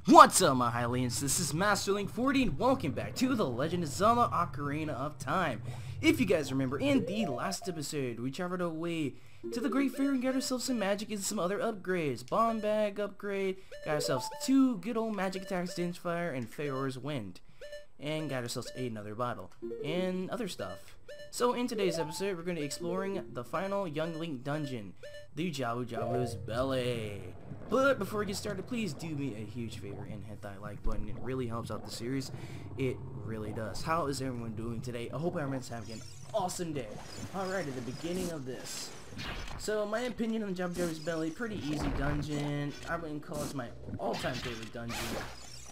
What's up, my Hylians? This is Master Link 40 and welcome back to the Legend of Zelda Ocarina of Time. If you guys remember, in the last episode, we traveled away to the Great Fair and got ourselves some magic and some other upgrades. Bomb bag upgrade, got ourselves 2 good old magic attacks, Dinge Fire and Pharaoh's Wind. And got ourselves another bottle, and other stuff. So in today's episode, we're going to be exploring the final Young Link dungeon, the Jabu's Belly. But before we get started, please do me a huge favor and hit that like button. It really helps out the series. It really does. How is everyone doing today? I hope everyone's having an awesome day. Alright, at the beginning of this. So my opinion on Jabu's Belly, pretty easy dungeon. I wouldn't call it my all-time favorite dungeon.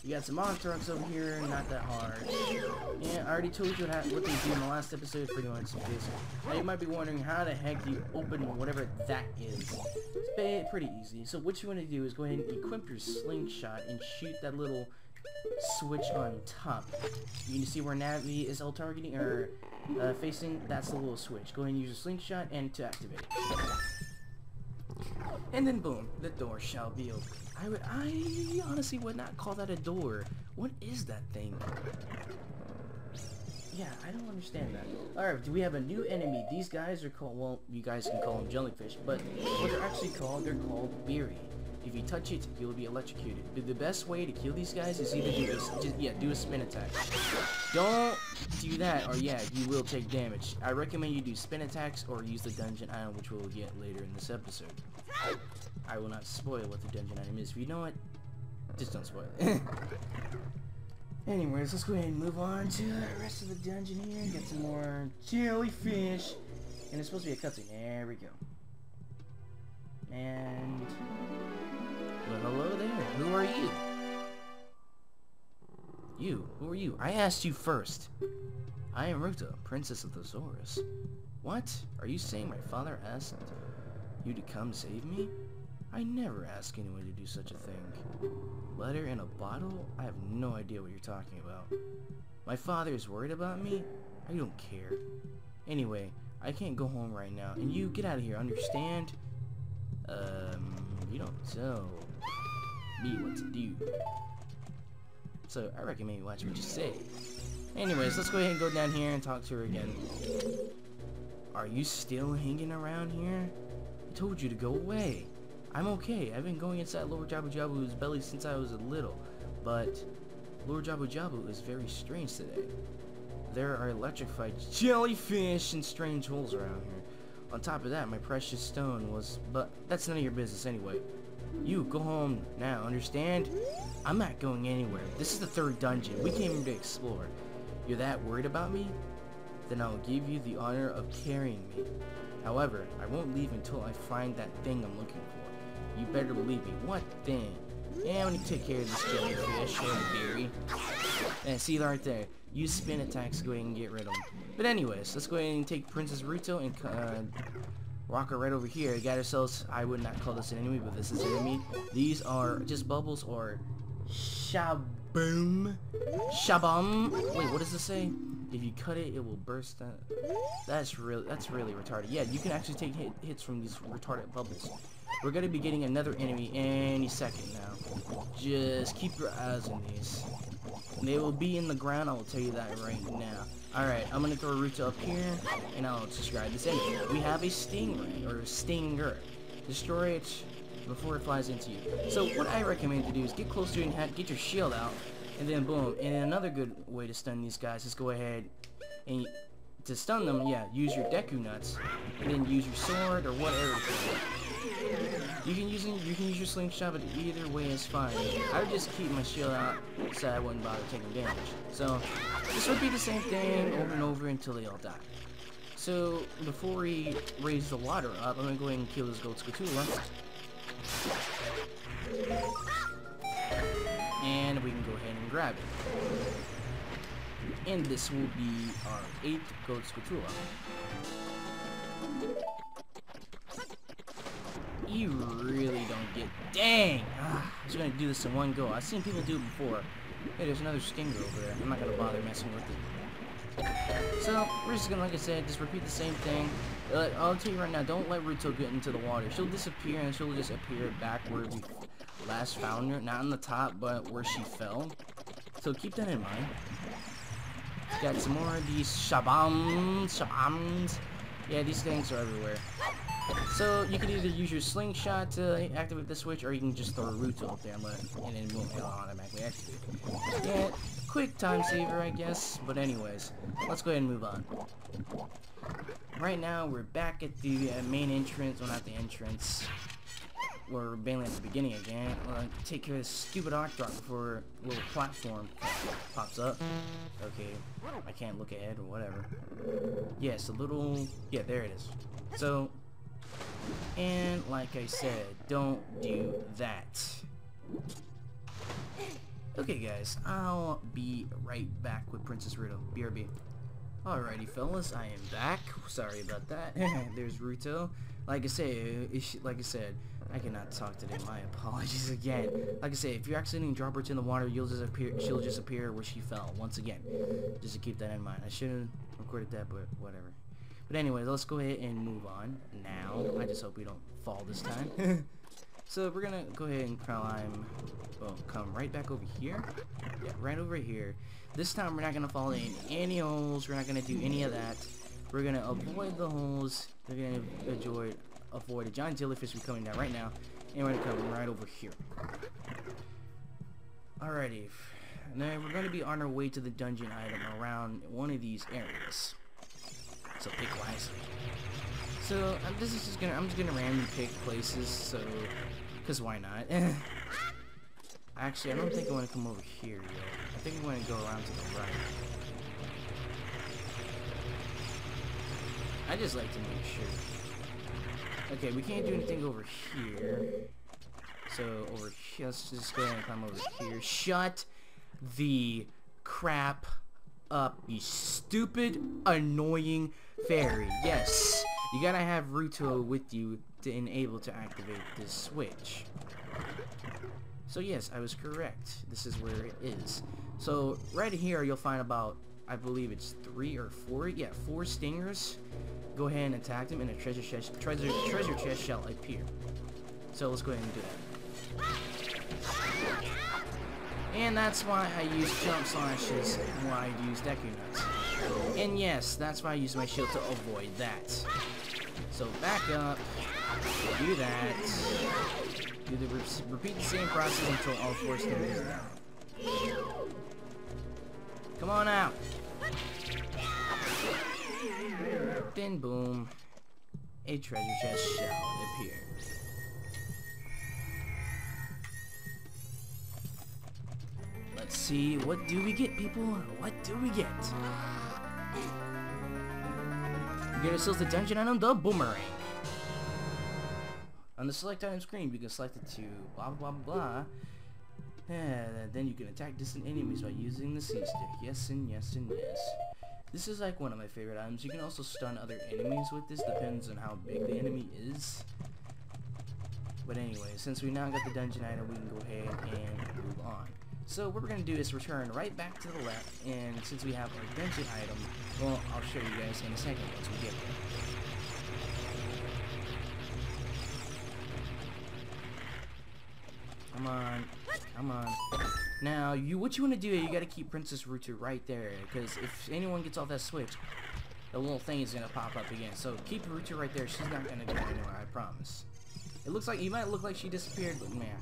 You got some monster trucks over here, not that hard. Yeah, I already told you what they do in the last episode, pretty much. Now you might be wondering how the heck do you open whatever that is. It's pretty easy. So what you want to do is go ahead and equip your slingshot and shoot that little switch on top. You can see where Navi is all targeting or facing. That's the little switch. Go ahead and use your slingshot and to activate. And then boom, the door shall be open. I honestly would not call that a door. What is that thing? Yeah, I don't understand that. Alright, do we have a new enemy? These guys are called, well, you guys can call them jellyfish, but what they're actually called, they're called berry. If you touch it, you'll be electrocuted. But the best way to kill these guys is either do this, do a spin attack. Don't do that, or yeah, you will take damage. I recommend you do spin attacks or use the dungeon item, which we'll get later in this episode. I will not spoil what the dungeon item is. If you know it, just don't spoil it. Anyways, let's go ahead and move on to the rest of the dungeon here. Get some more jellyfish. And it's supposed to be a cutscene. There we go. And... well, hello there. Who are you? You? Who are you? I asked you first. I am Ruta, Princess of the Zoras. What? Are you saying my father asked you to come save me? I never ask anyone to do such a thing. Letter in a bottle? I have no idea what you're talking about. My father is worried about me? I don't care. Anyway, I can't go home right now, and you get out of here, understand? You don't tell me what to do. So, I recommend you watch what you say. Anyways, let's go ahead and go down here and talk to her again. Are you still hanging around here? I told you to go away. I'm okay. I've been going inside Lord Jabu's belly since I was little, but Lord Jabu is very strange today. There are electrified jellyfish and strange holes around here. On top of that, my precious stone was, but that's none of your business anyway. You, go home now, understand? I'm not going anywhere. This is the 3rd dungeon. We came here to explore. You're that worried about me? Then I'll give you the honor of carrying me. However, I won't leave until I find that thing I'm looking for. You better believe me. What thing? Yeah, I'm gonna take care of this jellyfish and berry. And see right there. Use spin attacks to go ahead and get rid of them. But anyways, let's go ahead and take Princess Ruto and rock her right over here. We got ourselves, I would not call this an enemy, but this is an enemy. These are just bubbles or shaboom. Shabum. Wait, what does this say? If you cut it, it will burst out. That's really retarded. Yeah, you can actually take hits from these retarded bubbles. We're gonna be getting another enemy any second now. Just keep your eyes on these. They will be in the ground, I will tell you that right now. Alright, I'm gonna throw Ruta up here, and I'll describe this enemy. We have a stingray, or stinger. Destroy it before it flies into you. So what I recommend to do is get close to it and get your shield out, and then boom. And another good way to stun these guys is go ahead and to stun them, yeah, use your Deku nuts, and then use your sword or whatever. You can use your slingshot, but either way is fine. I would just keep my shield out so I wouldn't bother taking damage. So just repeat the same thing over and over until they all die. So before we raise the water up, I'm gonna go ahead and kill this goat Scatula. And we can go ahead and grab it. And this will be our 8th goat Scatula. You really don't get... dang! I was gonna do this in one go. I've seen people do it before. Hey, there's another stinger over there. I'm not gonna bother messing with it. So, we're just gonna, like I said, just repeat the same thing. I'll tell you right now, don't let Ruto get into the water. She'll disappear and she'll just appear back where we last found her, not on the top, but where she fell. So keep that in mind. Got some more of these shabams. Yeah, these things are everywhere. So you can either use your slingshot to activate the switch, or you can just throw a Ruto up there and it won't automatically activate. Yeah, quick time saver, I guess. But anyways, let's go ahead and move on. Right now, we're back at the main entrance. Well, not the entrance. We're mainly at the beginning again. Take care of this stupid arc drop before a little platform pops up. Okay, I can't look ahead or whatever. Yes, a little... Yeah, there it is. So, and like I said, don't do that. Okay, guys, I'll be right back with Princess Ruto. BRB. Alrighty, fellas, I am back. Sorry about that. There's Ruto. Like I said, I cannot talk today. My apologies again. Like I say, if you accidentally drop her in the water, she'll just appear where she fell once again. Just to keep that in mind. I should have recorded that, but whatever. But anyways, let's go ahead and move on now. I just hope we don't fall this time. So we're gonna go ahead and climb. Well, come right back over here. Yeah, right over here. This time we're not gonna fall in any holes. We're not gonna do any of that. We're gonna avoid the holes. We're gonna avoid a giant jellyfish from coming down right now, and we're gonna come right over here. Alrighty, now we're gonna be on our way to the dungeon item around one of these areas. So pick wisely. So I'm just gonna randomly pick places. So, cause why not? Actually, I don't think I want to come over here yet. I think I want to go around to the right. I just like to make sure. Okay, we can't do anything over here. So over here, let's just go ahead and climb over here. Shut the crap up, you stupid, annoying fairy. Yes, you gotta have Ruto with you to enable to activate this switch. So yes, I was correct. This is where it is. So right here, you'll find about, I believe it's 3 or 4. Yeah, 4 stingers. Go ahead and attack them, and a treasure chest shall appear. So let's go ahead and do that. And that's why I use jump slashes and why I use Deku Nuts. And yes, that's why I use my shield to avoid that. So back up, do that, repeat the same process until all 4 stingers are down. Come on out. Then boom, a treasure chest shall appear. Let's see, what do we get, people? What do we get? We get ourselves the dungeon item, the boomerang. On the select item screen, we can select it to blah blah blah. And then you can attack distant enemies by using the C-stick. Yes and yes and yes. This is like one of my favorite items. You can also stun other enemies with this, depends on how big the enemy is. But anyway, since we now got the dungeon item, we can go ahead and move on. So what we're going to do is return right back to the left, and since we have our dungeon item, well, I'll show you guys in a second once we get there. Come on, come on. Now, what you want to do, you got to keep Princess Ruto right there, because if anyone gets off that switch, the little thing is going to pop up again. So keep Ruto right there. She's not going to go anywhere, I promise. It looks like, you might look like she disappeared, but man.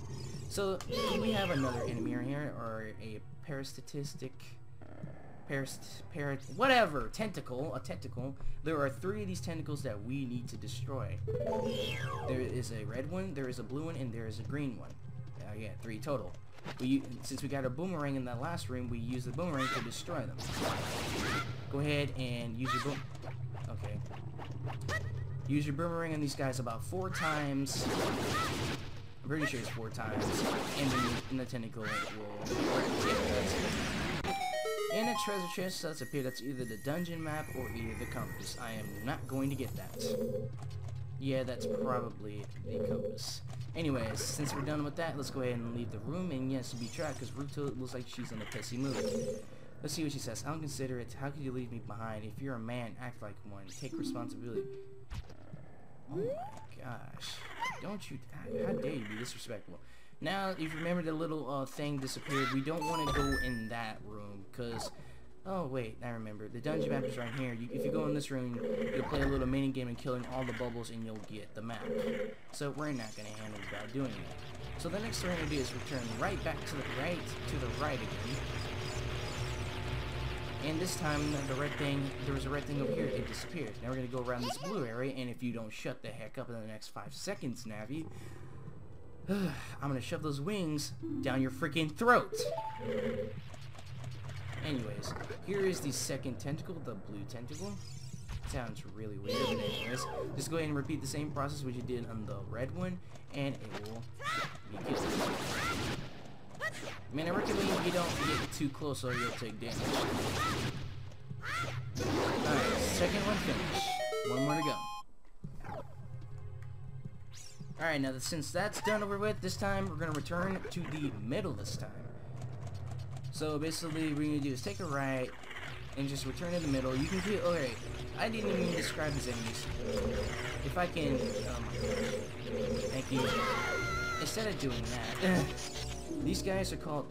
So, we have another enemy right here, or a whatever, tentacle, a tentacle. There are 3 of these tentacles that we need to destroy. There is a red one, there is a blue one, and there is a green one. Yeah, 3 total. Since we got a boomerang in that last room, we use the boomerang to destroy them. Go ahead and use your okay. Use your boomerang on these guys about 4 times. I'm pretty sure it's 4 times, and then the tentacle will and a treasure chest that's appeared. That's either the dungeon map or either the compass. I am not going to get that. Yeah, that's probably the compass. Anyways, since we're done with that, let's go ahead and leave the room. And yes, be tracked because Ruto looks like she's in a pissy mood. Let's see what she says. I'm considerate. How could you leave me behind? If you're a man, act like one. Take responsibility. Oh my gosh. Don't you... How dare you be disrespectful? Now, if you remember the little thing disappeared, we don't want to go in that room, because... Oh, wait, I remember. The dungeon map is right here. If you go in this room, you'll play a little mini game and killing all the bubbles, and you'll get the map. So we're not going to handle without doing that. So the next thing we're going to do is return right back to the right again. And this time, there was a red thing over here. It disappeared. Now we're going to go around this blue area, and if you don't shut the heck up in the next 5 seconds, Navi, I'm going to shove those wings down your freaking throat. Anyways, here is the second tentacle, the blue tentacle. Sounds really weird, but anyways, just go ahead and repeat the same process which you did on the red one, and it will be killed. Man, I recommend you don't get too close or you'll take damage. Alright, second one finished. One more to go. Alright, now since that's done over with, this time we're going to return to the middle this time. So basically, what we're going to do is take a right and just return in the middle. You can feel, alright, I didn't even describe these enemies. If I can, thank you. Instead of doing that, these guys are called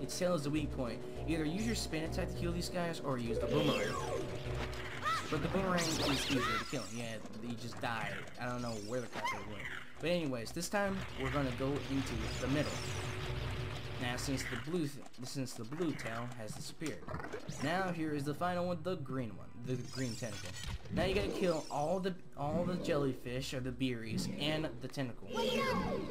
Its tail is the weak point. Either use your spin attack to kill these guys, or use the boomerang. But the boomerang is easier to kill. Yeah, you just die. I don't know where the crap they went. But anyways, this time, we're going to go into the middle. Now, since the blue tail has disappeared, now here is the final one, the green one, the green tentacle. Now you gotta kill all the jellyfish or the berries and the tentacle.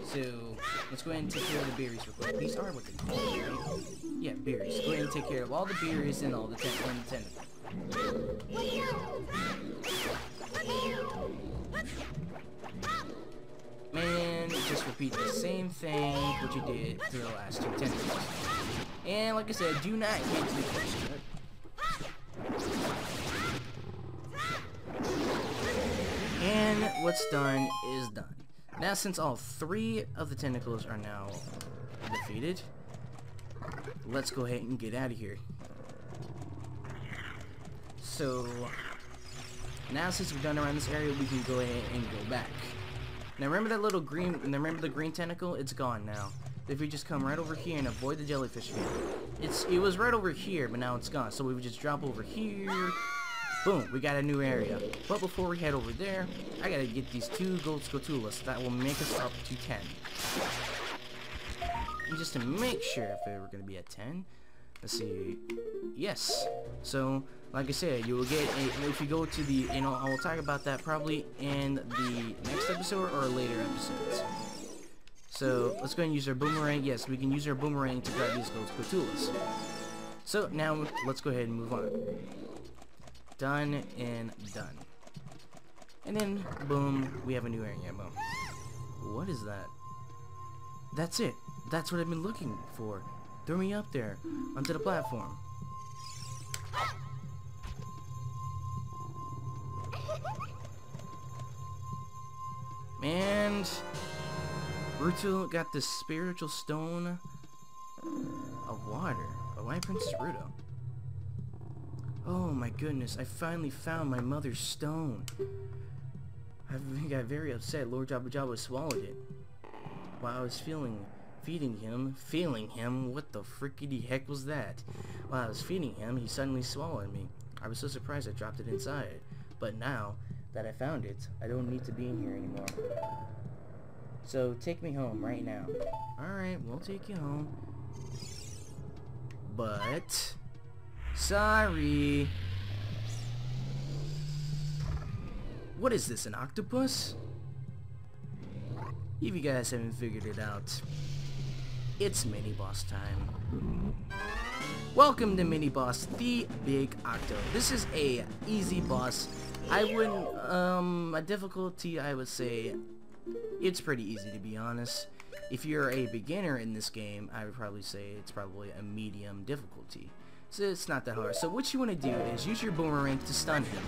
So let's go ahead and take care of the berries real quick. These are what they call them, right? Yeah, berries. Go ahead and take care of all the berries and all the tentacle. Man, just repeat the same thing what you did to the last 2 tentacles. And like I said, do not get too close. And what's done is done. Now, since all 3 of the tentacles are now defeated, let's go ahead and get out of here. So now, since we're done around this area, we can go ahead and go back. Now remember that little green, remember the green tentacle? It's gone now. If we just come right over here and avoid the jellyfish again. It was right over here, but now it's gone. So we would just drop over here. Boom, we got a new area. But before we head over there, I gotta get these 2 gold Skulltulas. That will make us up to 10. And just to make sure if they were gonna be at 10. Let's see. Yes. So, like I said, you will get if you go to the, I will talk about that probably in the next episode or later episodes. So, let's go ahead and use our boomerang. Yes, we can use our boomerang to grab these gold Skulltulas. So, now, let's go ahead and move on. Done and done. And then, boom, we have a new area. Boom. What is that? That's it. That's what I've been looking for. Throw me up there, onto the platform. And Ruto got the spiritual stone of water. Oh, why Princess Ruto? Oh my goodness, I finally found my mother's stone. I got very upset. Lord Jabu swallowed it. While I was feeding him, what the frickety heck was that? While I was feeding him, he suddenly swallowed me. I was so surprised I dropped it inside. But now that I found it, I don't need to be in here anymore. So take me home right now. Alright, we'll take you home. But sorry. What is this, an octopus? If you guys haven't figured it out, it's mini-boss time. Welcome to mini-boss, the Big Octo. This is a easy boss. I wouldn't, a difficulty, I would say, it's pretty easy to be honest. If you're a beginner in this game, I would probably say it's probably a medium difficulty. So it's not that hard. So what you want to do is use your boomerang to stun him.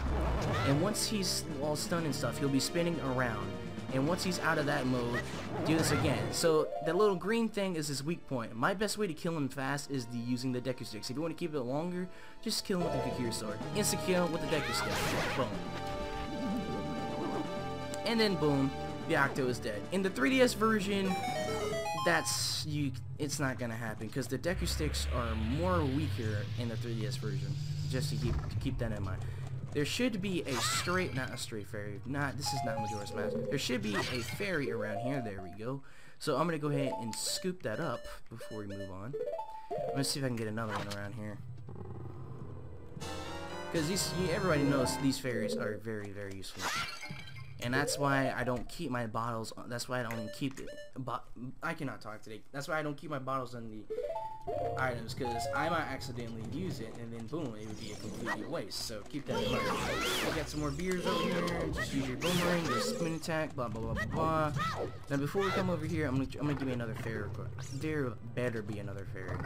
And once he's all stunned and stuff, he'll be spinning around. And once he's out of that mode, do this again. So that little green thing is his weak point. My best way to kill him fast is using the Deku Sticks. If you want to keep it longer, just kill him with the Kakiri Sword. Insta kill with the Deku Stick. Boom. And then boom, the Octo is dead. In the 3DS version, it's not gonna happen because the Deku Sticks are more weaker in the 3DS version. Just to keep that in mind. There should be a not a stray fairy. This is not Majora's Mask. There should be a fairy around here. There we go. So I'm gonna go ahead and scoop that up before we move on. Let's see if I can get another one around here. Because everybody knows these fairies are very, very useful. And that's why I don't keep my bottles. That's why I don't keep it. I cannot talk today. That's why I don't keep my bottles on the items, because I might accidentally use it, and then boom, it would be a complete waste. So keep that in mind. We got some more beers over here. Just use your boomerang, the spoon attack, blah blah blah blah blah. Now before we come over here, I'm gonna give me another fairy. There better be another fairy.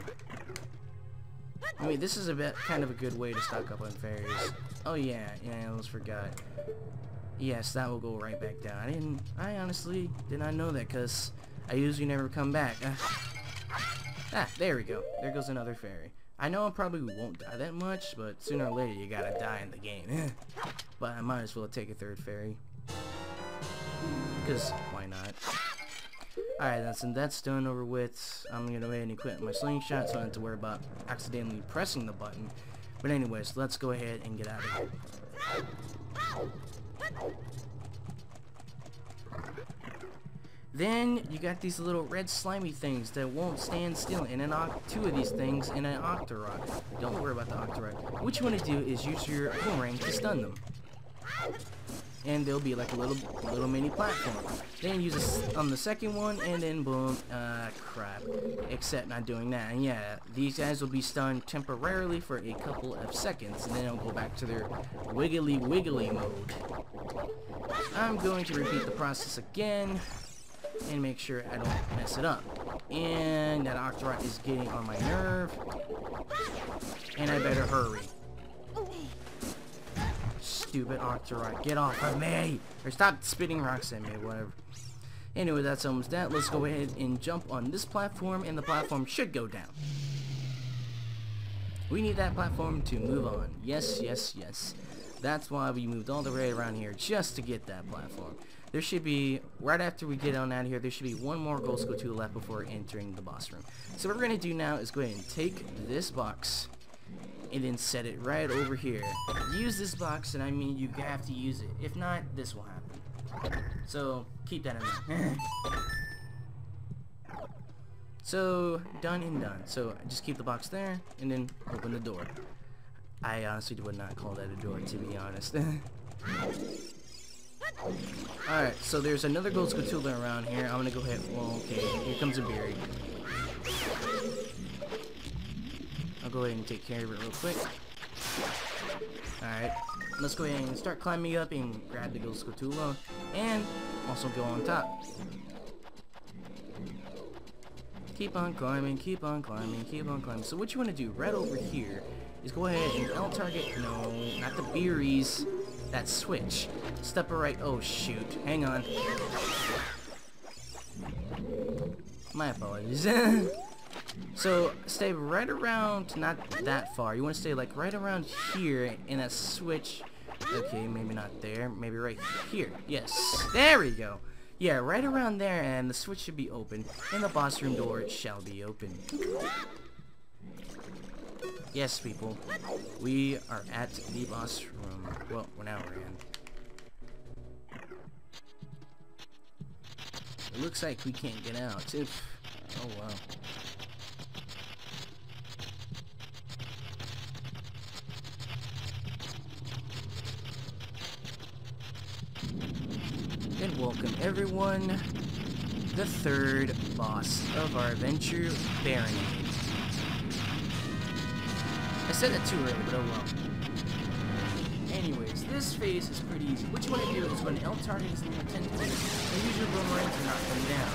I mean, this is kind of a good way to stock up on fairies. Oh yeah, I almost forgot. Yes, that will go right back down. I honestly did not know that, because I usually never come back. There we go. There goes another fairy. I know I probably won't die that much, but sooner or later you gotta die in the game. But I might as well take a third fairy. Because, why not? Alright, that's done over with. I'm gonna go ahead and equip my slingshot so I don't have to worry about accidentally pressing the button. But anyways, let's go ahead and get out of here. Then you got these little red slimy things that won't stand still, and two of these things in an Octorok. Don't worry about the Octorok. What you want to do is use your boomerang to stun them, and they'll be like a little mini platform. Then use it on the second one, and then boom. Crap. Except not doing that. And yeah, these guys will be stunned temporarily for a couple of seconds, and then they'll go back to their wiggly mode. I'm going to repeat the process again and make sure I don't mess it up. And that Octorok is getting on my nerve, and I better hurry. Stupid Octorok, get off of me! Or stop spitting rocks at me, whatever. Anyway, that's almost that. Let's go ahead and jump on this platform, and the platform should go down. We need that platform to move on. Yes, yes, yes. That's why we moved all the way around here, just to get that platform. There should be, right after we get on out of here, there should be one more gold skull to the left before entering the boss room. So what we're going to do now is go ahead and take this box and then set it right over here. Use this box, and I mean you have to use it. If not, this will happen. So keep that in mind. So done and done. So just keep the box there and then open the door. I honestly would not call that a door, to be honest. Alright, so there's another gold Skulltula around here. I'm gonna go ahead. Well, okay, here comes a berry. I'll go ahead and take care of it real quick. Alright, let's go ahead and start climbing up and grab the gold Skulltula, and also go on top. Keep on climbing, keep on climbing, keep on climbing. So what you want to do right over here is go ahead and L target. No, not the berries. That switch. Step right. Oh shoot. Hang on. My apologies. So stay right around, not that far. You want to stay like right around here in that switch. Okay, maybe not there. Maybe right here. Yes. There we go. Yeah, right around there, and the switch should be open, and the boss room door shall be open. Yes, people, we are at the boss room. Well, now we're in. It looks like we can't get out. Oh, wow. And welcome everyone, the third boss of our adventure, Baron. I said that too early, but oh well. Anyways, this phase is pretty easy. What you want to do is when L target is level 10 and use your boomerang to knock them down.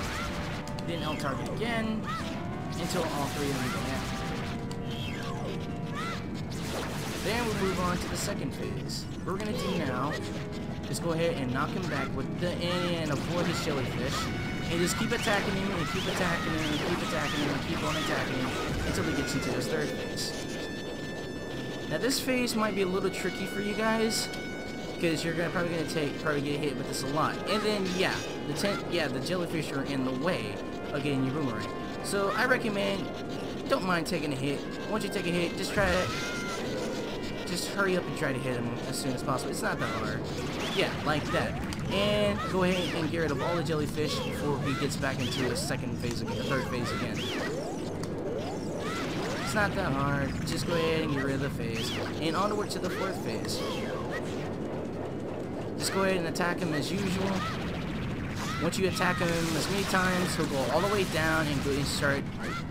Then L target again until all three of them go down. Then we'll move on to the second phase. What we're gonna do now is go ahead and knock him back with the and avoid his jellyfish. And just keep attacking him and keep attacking him and keep attacking him and keep on attacking him until he gets into his third phase. Now this phase might be a little tricky for you guys because you're probably gonna get hit with this a lot. And then yeah, the jellyfish are in the way of getting your boomerang. So I recommend, don't mind taking a hit. Once you take a hit, just hurry up and try to hit him as soon as possible. It's not that hard. Yeah, like that. And go ahead and get rid of all the jellyfish before he gets back into the third phase again. It's not that hard. Just go ahead and get rid of the phase. And onward to the fourth phase. Just go ahead and attack him as usual. Once you attack him as many times, he'll go all the way down and go and start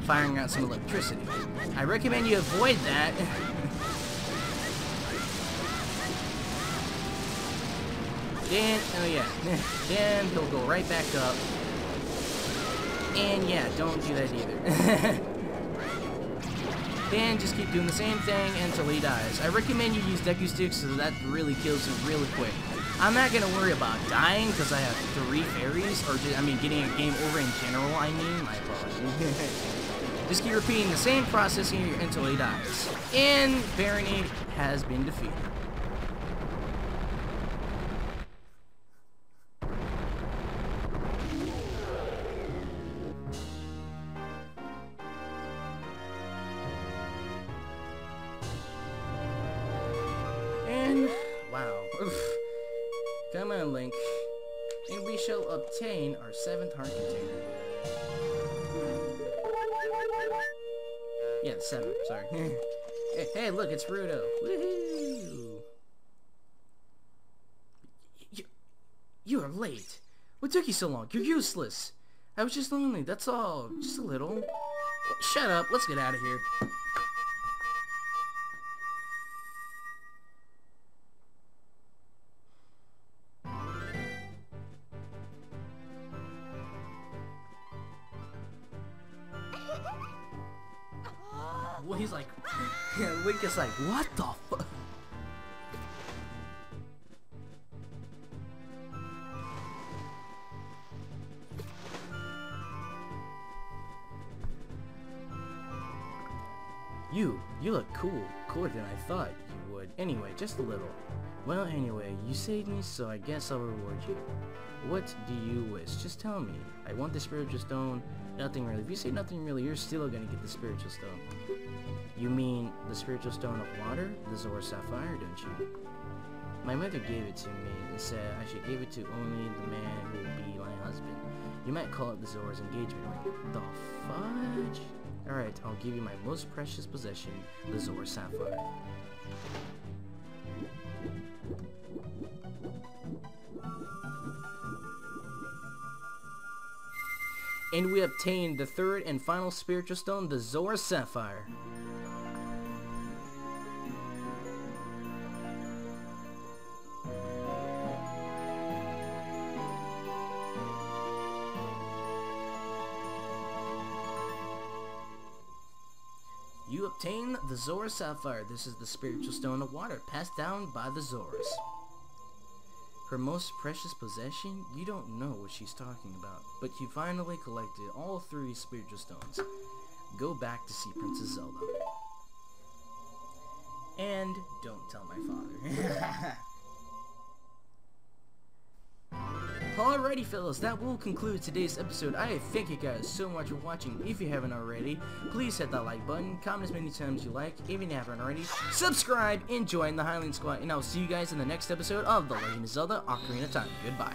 firing out some electricity. I recommend you avoid that. Then, oh yeah, then he'll go right back up. And yeah, don't do that either. Then just keep doing the same thing until he dies. I recommend you use Deku Sticks so that really kills him really quick. I'm not gonna worry about dying because I have 3 fairies, or just, I mean getting a game over in general, I mean, my apologies. Just keep repeating the same process here until he dies. And Barony has been defeated. Wow. Come on, Link. And we shall obtain our 7th heart container. Yeah, 7, sorry. Hey, look, it's Rudo. Woohoo! You are late. What took you so long? You're useless. I was just lonely, that's all. Just a little. Shut up, let's get out of here. Well, he's like, Link is like, what the fuck? You look cool. Cooler than I thought you would. Anyway, just a little. Well, anyway, you saved me, so I guess I'll reward you. What do you wish? Just tell me. I want the spiritual stone. Nothing really. If you say nothing really, you're still gonna get the spiritual stone. You mean the spiritual stone of water? The Zora Sapphire, don't you? My mother gave it to me and said I should give it to only the man who will be my husband. You might call it the Zora's engagement ring. The fudge? Alright, I'll give you my most precious possession, the Zora Sapphire. And we obtained the 3rd and final spiritual stone, the Zora Sapphire. You obtain the Zora Sapphire. This is the spiritual stone of water passed down by the Zoras. Her most precious possession? You don't know what she's talking about, but you finally collected all 3 spiritual stones. Go back to see Princess Zelda. And don't tell my father. Alrighty fellas, that will conclude today's episode. I thank you guys so much for watching. If you haven't already, please hit that like button, comment as many times you like. If you haven't already, subscribe and join the Hylian squad. And I'll see you guys in the next episode of The Legend of Zelda Ocarina of Time. Goodbye.